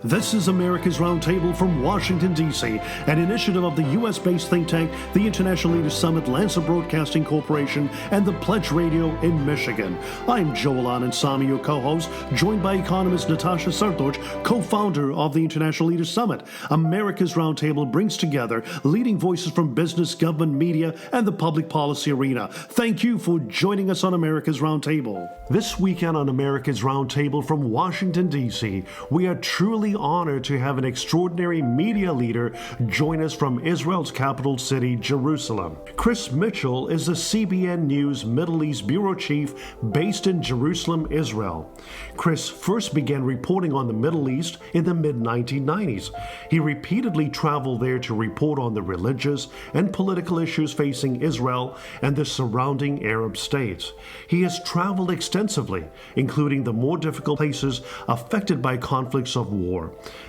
This is America's Roundtable from Washington, D.C., an initiative of the U.S.-based think tank, the International Leaders Summit, Lancer Broadcasting Corporation, and the Pledge Radio in Michigan. I'm Joel Anand, your co-host, joined by economist Natasha Srdoc, co-founder of the International Leaders Summit. America's Roundtable brings together leading voices from business, government, media, and the public policy arena. Thank you for joining us on America's Roundtable. This weekend on America's Roundtable from Washington, D.C., we are truly honored to have an extraordinary media leader join us from Israel's capital city, Jerusalem. Chris Mitchell is the CBN News Middle East bureau chief based in Jerusalem, Israel. Chris first began reporting on the Middle East in the mid-1990s. He repeatedly traveled there to report on the religious and political issues facing Israel and the surrounding Arab states. He has traveled extensively, including the more difficult places affected by conflicts of war.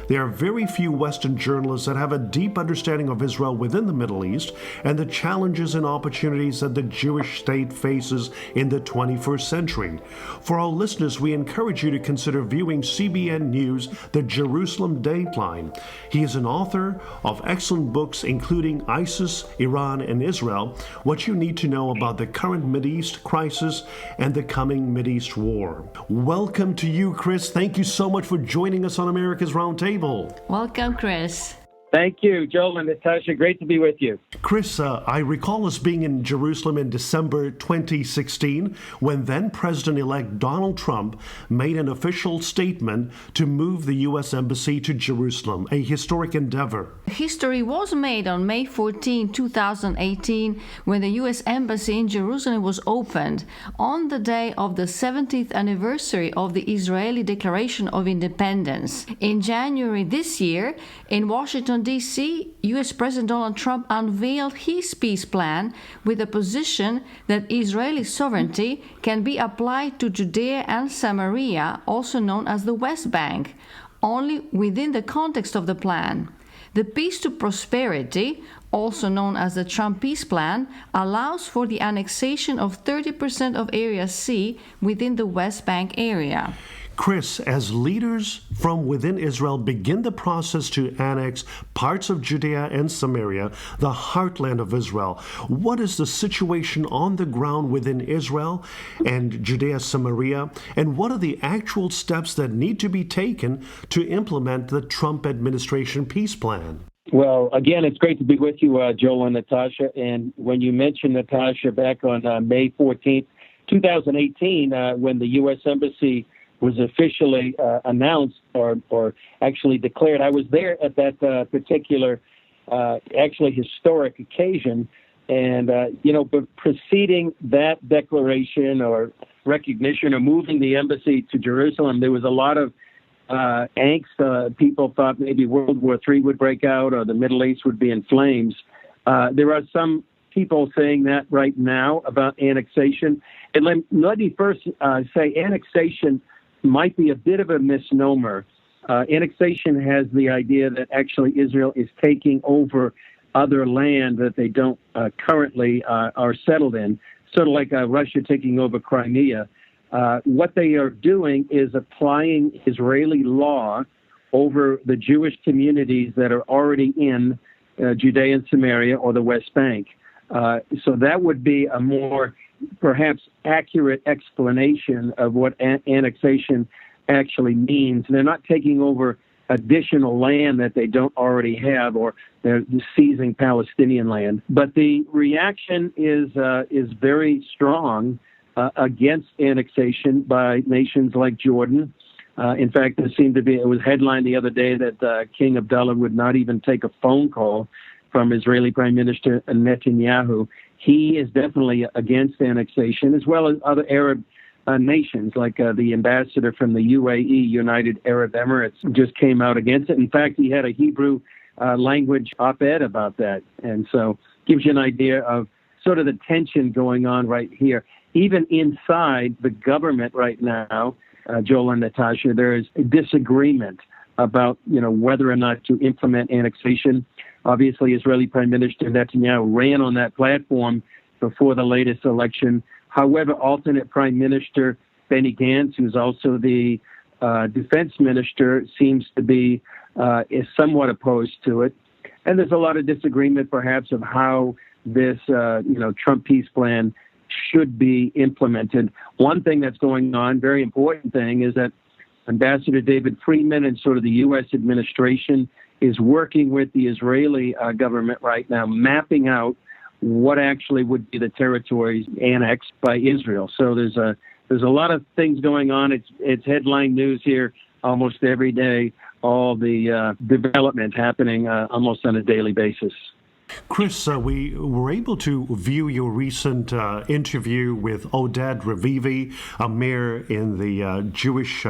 There are very few Western journalists that have a deep understanding of Israel within the Middle East and the challenges and opportunities that the Jewish state faces in the 21st century. For our listeners, we encourage you to consider viewing CBN News, The Jerusalem Dateline. He is an author of excellent books, including ISIS, Iran, and Israel, What You Need to Know About the Current Mideast Crisis and the Coming Mideast War. Welcome to you, Chris. Thank you so much for joining us on America's Roundtable. Welcome, Chris. Thank you, Joel and Natasha. Great to be with you. Chris, I recall us being in Jerusalem in December 2016 when then President-elect Donald Trump made an official statement to move the U.S. Embassy to Jerusalem, a historic endeavor. History was made on May 14, 2018, when the U.S. Embassy in Jerusalem was opened on the day of the 70th anniversary of the Israeli Declaration of Independence. In January this year, in Washington, D.C., U.S. President Donald Trump unveiled his peace plan with a position that Israeli sovereignty can be applied to Judea and Samaria, also known as the West Bank, only within the context of the plan. The Peace to Prosperity, also known as the Trump Peace Plan, allows for the annexation of 30% of Area C within the West Bank area. Chris, as leaders from within Israel begin the process to annex parts of Judea and Samaria, the heartland of Israel, what is the situation on the ground within Israel and Judea Samaria, and what are the actual steps that need to be taken to implement the Trump administration peace plan? Well, again, it's great to be with you, Joel and Natasha. And when you mentioned, Natasha, back on May 14th, 2018, when the U.S. Embassy was officially announced or actually declared. I was there at that particular, actually historic occasion. And, but preceding that declaration or recognition or moving the embassy to Jerusalem, there was a lot of angst. People thought maybe World War III would break out or the Middle East would be in flames. There are some people saying that right now about annexation. And let me first say annexation might be a bit of a misnomer. Annexation has the idea that actually Israel is taking over other land that they don't currently are settled in, sort of like Russia taking over Crimea. What they are doing is applying Israeli law over the Jewish communities that are already in Judea and Samaria or the West Bank. So that would be a more perhaps accurate explanation of what annexation actually means. They're not taking over additional land that they don't already have, or they're seizing Palestinian land. But the reaction is very strong against annexation by nations like Jordan. In fact, it was headlined the other day that King Abdullah would not even take a phone call from Israeli Prime Minister Netanyahu. He is definitely against annexation, as well as other Arab nations, like the ambassador from the UAE, United Arab Emirates, just came out against it. In fact, he had a Hebrew language op-ed about that. And so gives you an idea of sort of the tension going on right here. Even inside the government right now, Joel and Natasha, there is a disagreement about, whether or not to implement annexation. Obviously, Israeli Prime Minister Netanyahu ran on that platform before the latest election. However, alternate Prime Minister Benny Gantz, who's also the defense minister seems to be is somewhat opposed to it. And there's a lot of disagreement, perhaps, of how this, Trump peace plan should be implemented. One thing that's going on, very important thing, is that Ambassador David Friedman and sort of the U.S. administration is working with the Israeli government right now, mapping out what actually would be the territories annexed by Israel. So there's a lot of things going on. It's headline news here almost every day, all the development happening almost on a daily basis. Chris, we were able to view your recent interview with Oded Revivi, a mayor in the Jewish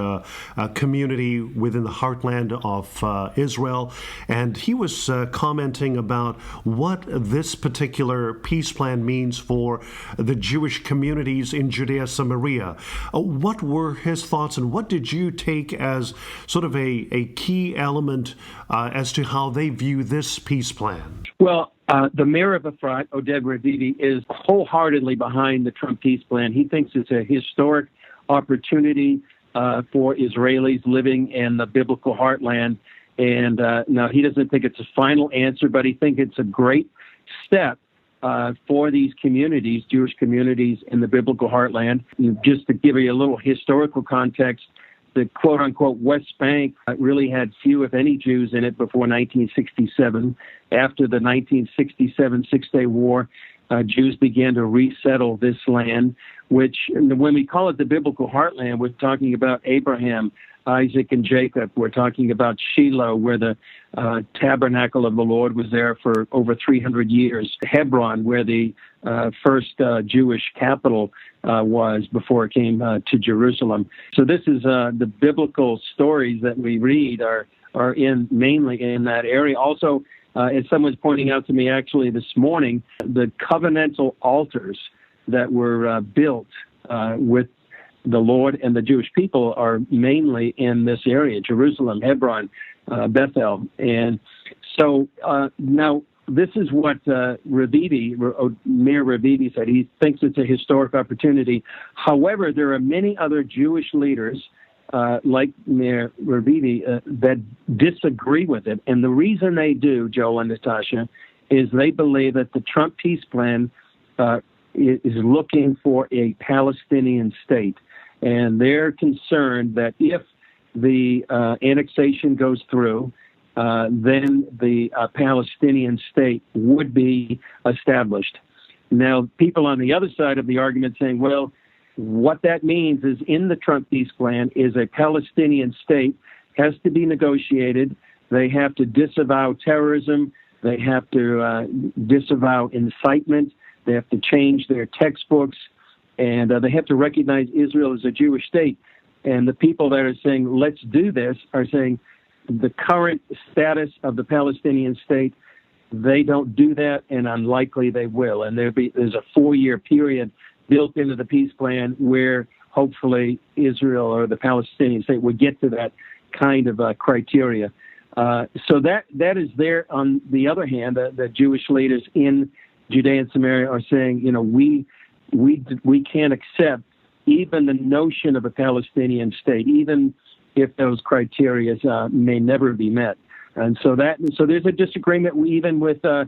community within the heartland of Israel, and he was commenting about what this particular peace plan means for the Jewish communities in Judea and Samaria. What were his thoughts, and what did you take as sort of a key element as to how they view this peace plan? Well, the mayor of Efrat, Oded Revivi, is wholeheartedly behind the Trump peace plan. He thinks it's a historic opportunity for Israelis living in the biblical heartland. And now he doesn't think it's a final answer, but he thinks it's a great step for these communities, Jewish communities in the biblical heartland. Just to give you a little historical context, the quote-unquote West Bank really had few, if any, Jews in it before 1967. After the 1967 Six-Day War, Jews began to resettle this land, which, when we call it the biblical heartland, we're talking about Abraham, Isaac, and Jacob. We're talking about Shiloh, where the tabernacle of the Lord was there for over 300 years. Hebron, where the first Jewish capital was before it came to Jerusalem. So this is the biblical stories that we read are mainly in that area. Also, as someone's pointing out to me actually this morning, the covenantal altars that were built with the Lord and the Jewish people are mainly in this area: Jerusalem, Hebron, Bethel. And so now this is what Mayor Revivi said. He thinks it's a historic opportunity. However, there are many other Jewish leaders like Mayor Revivi that disagree with it. And the reason they do, Joel and Natasha, is they believe that the Trump peace plan is looking for a Palestinian state. And they're concerned that if the annexation goes through, then the Palestinian state would be established. Now, people on the other side of the argument saying, well, what that means is in the Trump peace plan is a Palestinian state has to be negotiated. They have to disavow terrorism. They have to disavow incitement. They have to change their textbooks. And they have to recognize Israel as a Jewish state. And the people that are saying, let's do this, are saying the current status of the Palestinian state, they don't do that, and unlikely they will. And there's a 4-year period built into the peace plan where hopefully Israel or the Palestinian state would get to that kind of criteria. So that is there. On the other hand, the Jewish leaders in Judea and Samaria are saying, we can't accept even the notion of a Palestinian state, even if those criteria may never be met. And so there's a disagreement even with the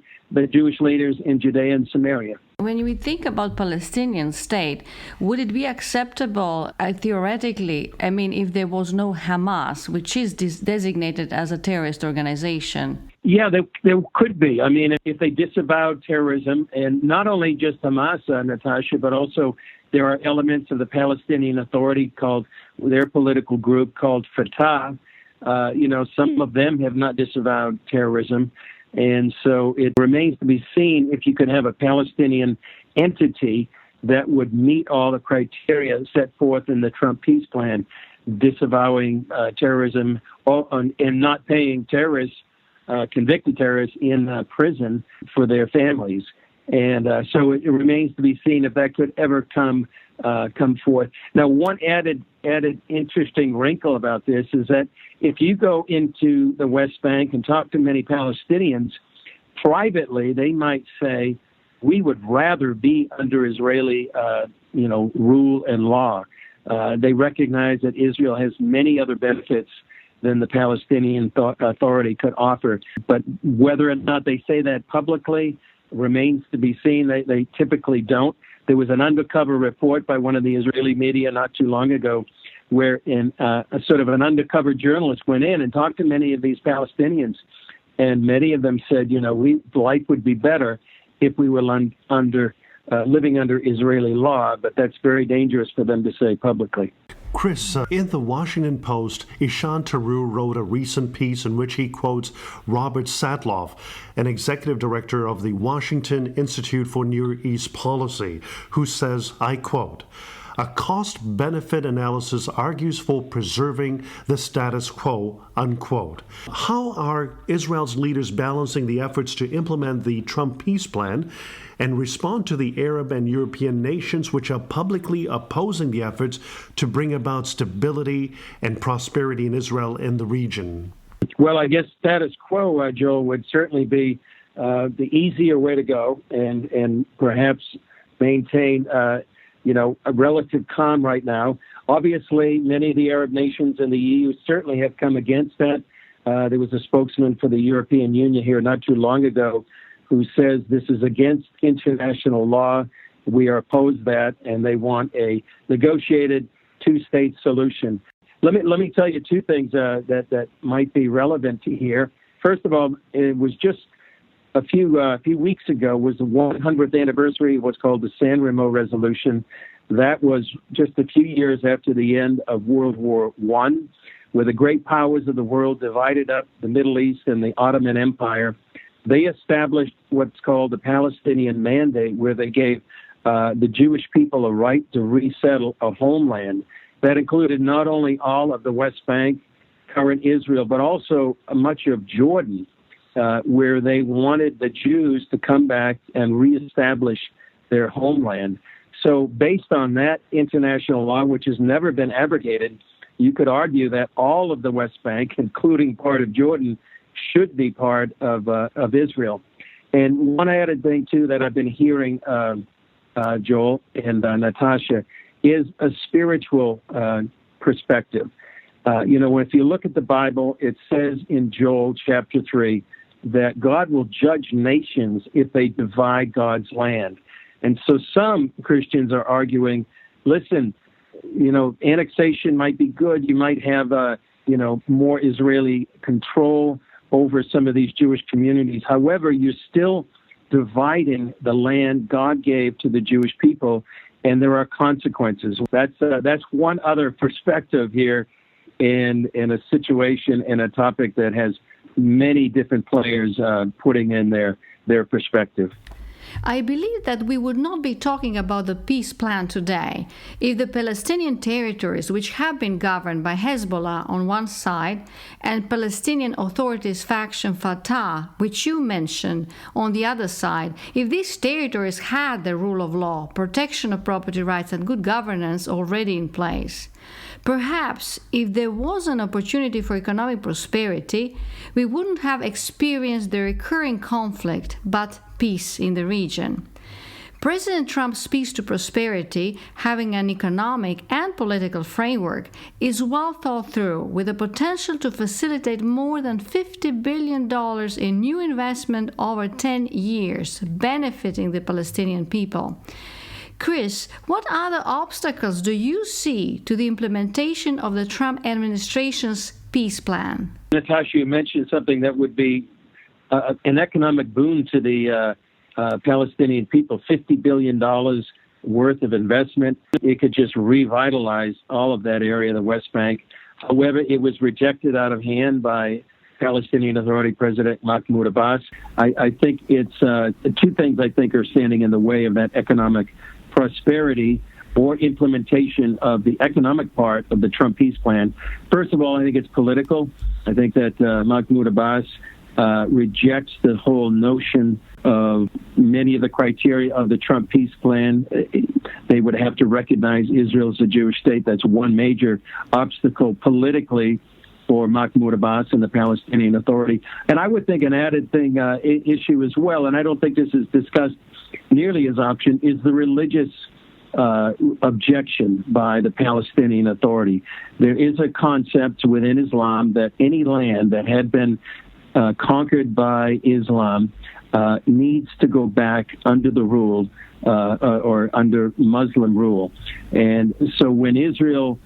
Jewish leaders in Judea and Samaria. When we think about Palestinian state, would it be acceptable theoretically, if there was no Hamas, which is designated as a terrorist organization? Yeah, there could be. If they disavowed terrorism, and not only just Hamas, Natasha, but also there are elements of the Palestinian Authority called their political group called Fatah. Some of them have not disavowed terrorism. And so it remains to be seen if you could have a Palestinian entity that would meet all the criteria set forth in the Trump peace plan, disavowing terrorism and not paying terrorists, convicted terrorists in prison for their families. And so it remains to be seen if that could ever come forth. Now, one added interesting wrinkle about this is that if you go into the West Bank and talk to many Palestinians, privately they might say, we would rather be under Israeli, rule and law. They recognize that Israel has many other benefits than the Palestinian Authority could offer. But whether or not they say that publicly remains to be seen. They typically don't. There was an undercover report by one of the Israeli media not too long ago where a sort of an undercover journalist went in and talked to many of these Palestinians, and many of them said, life would be better if we were living under Israeli law, but that's very dangerous for them to say publicly. Chris, in the Washington Post, Ishan Taru wrote a recent piece in which he quotes Robert Satloff, an executive director of the Washington Institute for Near East Policy, who says, I quote, "A cost-benefit analysis argues for preserving the status quo," unquote. How are Israel's leaders balancing the efforts to implement the Trump peace plan and respond to the Arab and European nations which are publicly opposing the efforts to bring about stability and prosperity in Israel in the region? Well, I guess status quo, Joel, would certainly be the easier way to go and perhaps maintain a relative calm right now. Obviously, many of the Arab nations and the EU certainly have come against that. There was a spokesman for the European Union here not too long ago who says this is against international law. We are opposed that, and they want a negotiated two-state solution. Let me tell you two things that might be relevant to here. First of all, it was just a few weeks ago was the 100th anniversary of what's called the San Remo Resolution. That was just a few years after the end of World War I, where the great powers of the world divided up the Middle East and the Ottoman Empire. They established what's called the Palestinian Mandate, where they gave the Jewish people a right to resettle a homeland. That included not only all of the West Bank, current Israel, but also much of Jordan, where they wanted the Jews to come back and reestablish their homeland. So based on that international law, which has never been abrogated, you could argue that all of the West Bank, including part of Jordan, should be part of Israel. And one added thing, too, that I've been hearing, Joel and Natasha, is a spiritual perspective. If you look at the Bible, it says in Joel chapter 3 that God will judge nations if they divide God's land. And so some Christians are arguing, listen, annexation might be good. You might have, more Israeli control over some of these Jewish communities. However, you're still dividing the land God gave to the Jewish people, and there are consequences. That's one other perspective here in a situation and a topic that has many different players putting in their perspective. I believe that we would not be talking about the peace plan today if the Palestinian territories, which have been governed by Hezbollah on one side and Palestinian Authorities faction Fatah, which you mentioned, on the other side, if these territories had the rule of law, protection of property rights, and good governance already in place. Perhaps if there was an opportunity for economic prosperity, we wouldn't have experienced the recurring conflict, but peace in the region. President Trump's Peace to Prosperity, having an economic and political framework, is well thought through, with the potential to facilitate more than $50 billion in new investment over 10 years, benefiting the Palestinian people. Chris, what other obstacles do you see to the implementation of the Trump administration's peace plan? Natasha, you mentioned something that would be an economic boon to the Palestinian people, $50 billion worth of investment. It could just revitalize all of that area, the West Bank. However, it was rejected out of hand by Palestinian Authority President Mahmoud Abbas. I think it's two things I think are standing in the way of that economic prosperity or implementation of the economic part of the Trump peace plan. First of all, I think it's political. I think that Mahmoud Abbas rejects the whole notion of many of the criteria of the Trump peace plan. They would have to recognize Israel as a Jewish state. That's one major obstacle politically for Mahmoud Abbas and the Palestinian Authority. And I would think an added thing, issue as well, and I don't think this is discussed nearly as option, is the religious objection by the Palestinian Authority. There is a concept within Islam that any land that had been conquered by Islam needs to go back under the rule or under Muslim rule. And so when Israel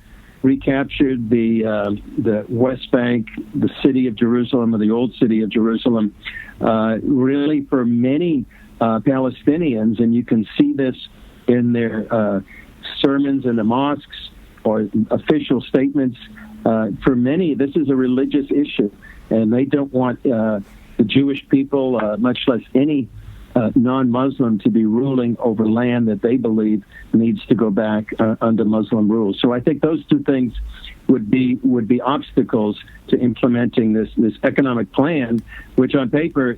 recaptured the West Bank, the city of Jerusalem, or the old city of Jerusalem, really for many Palestinians, and you can see this in their sermons in the mosques or official statements, for many, this is a religious issue, and they don't want the Jewish people, much less any non-Muslim, to be ruling over land that they believe needs to go back under Muslim rule. So I think those two things would be obstacles to implementing this economic plan, which on paper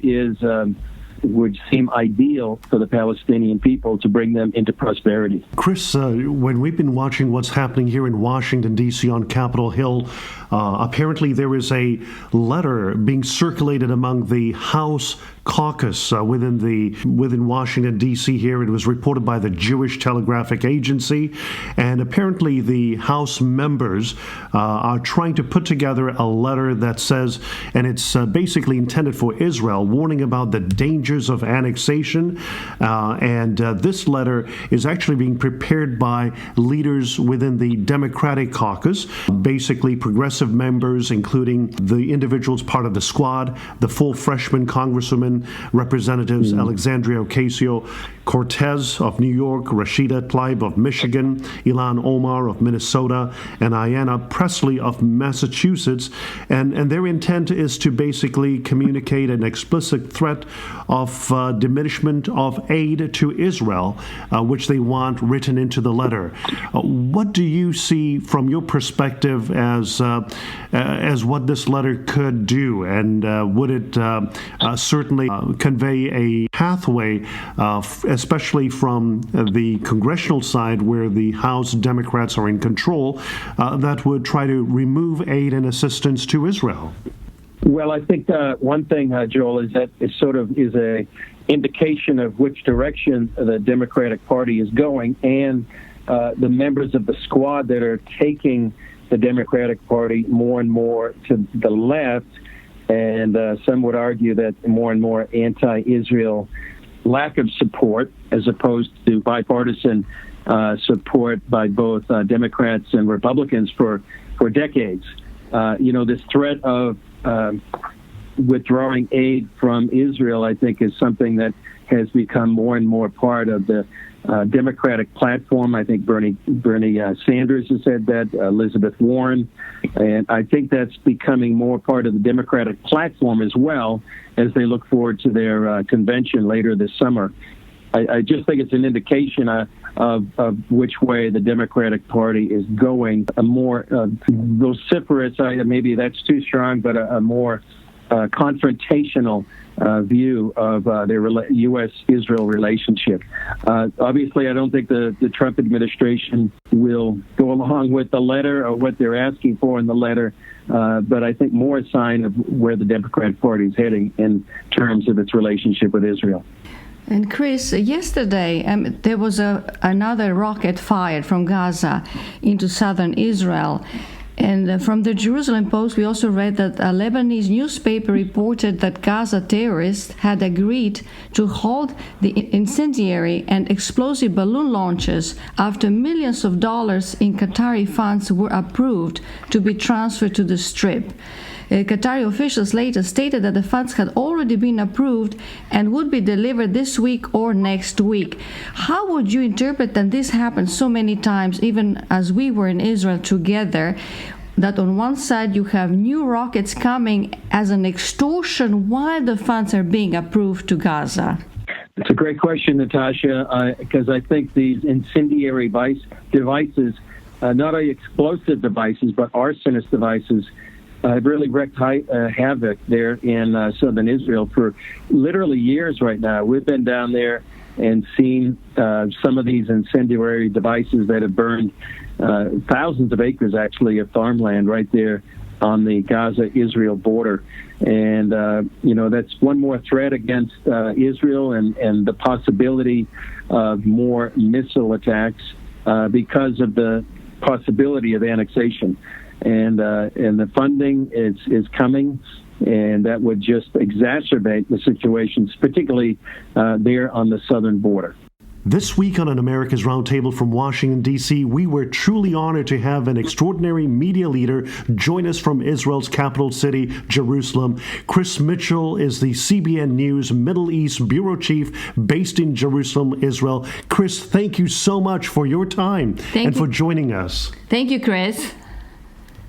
would seem ideal for the Palestinian people to bring them into prosperity. Chris, when we've been watching what's happening here in Washington, D.C. on Capitol Hill, apparently there is a letter being circulated among the House caucus within Washington, D.C. here. It was reported by the Jewish Telegraphic Agency, and apparently the House members are trying to put together a letter that says, and it's basically intended for Israel, warning about the dangers of annexation, and this letter is actually being prepared by leaders within the Democratic caucus, basically progressive members, including the individuals part of the squad, the full freshman congresswomen, Representatives Alexandria Ocasio-Cortez of New York, Rashida Tlaib of Michigan, Ilhan Omar of Minnesota, and Ayanna Pressley of Massachusetts. And their intent is to basically communicate an explicit threat of diminishment of aid to Israel, which they want written into the letter. What do you see from your perspective as what this letter could do? And would it certainly convey a pathway, especially from the congressional side where the House Democrats are in control, that would try to remove aid and assistance to Israel? Well, I think one thing, Joel, is that it sort of is a indication of which direction the Democratic Party is going, and the members of the squad that are taking the Democratic Party more and more to the left, and some would argue that more and more anti-Israel lack of support, as opposed to bipartisan support by both Democrats and Republicans for decades. This threat of withdrawing aid from Israel, I think, is something that has become more and more part of the Democratic platform. I think Bernie Sanders has said that, Elizabeth Warren, and I think that's becoming more part of the Democratic platform as well as they look forward to their convention later this summer. I just think it's an indication of which way the Democratic Party is going. A more vociferous, maybe that's too strong, but a more confrontational view of their U.S.-Israel relationship. Obviously, I don't think the Trump administration will go along with the letter or what they're asking for in the letter, but I think more a sign of where the Democratic Party is heading in terms of its relationship with Israel. And Chris, yesterday there was another rocket fired from Gaza into southern Israel. And from the Jerusalem Post, we also read that a Lebanese newspaper reported that Gaza terrorists had agreed to halt the incendiary and explosive balloon launches after millions of dollars in Qatari funds were approved to be transferred to the Strip. Qatari officials later stated that the funds had already been approved and would be delivered this week or next week. How would you interpret that this happened so many times, even as we were in Israel together, that on one side you have new rockets coming as an extortion while the funds are being approved to Gaza? It's a great question, Natasha, because I think these incendiary devices, not only explosive devices, but arsonist devices, have really wreaked havoc there in southern Israel for literally years right now. We've been down there and seen some of these incendiary devices that have burned thousands of acres, actually, of farmland right there on the Gaza-Israel border. And, that's one more threat against Israel and the possibility of more missile attacks because of the possibility of annexation. And the funding is coming, and that would just exacerbate the situations, particularly there on the southern border. This week on an America's Roundtable from Washington, D.C., we were truly honored to have an extraordinary media leader join us from Israel's capital city, Jerusalem. Chris Mitchell is the CBN News Middle East Bureau Chief based in Jerusalem, Israel. Chris, thank you so much for your time for joining us. Thank you, Chris.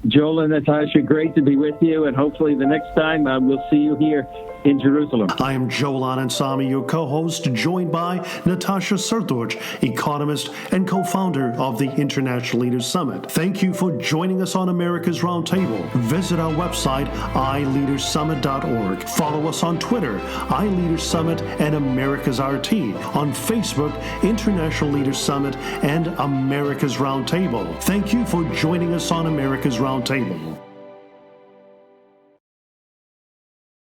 Joel and Natasha, great to be with you, and hopefully the next time we'll see you here in Jerusalem. I am Joel Anand, your co-host, joined by Natasha Srdoc, economist and co-founder of the International Leaders Summit. Thank you for joining us on America's Roundtable. Visit our website, iLeadersSummit.org. Follow us on Twitter, iLeadersSummit and America's RT. On Facebook, International Leaders Summit and America's Roundtable. Thank you for joining us on America's Roundtable.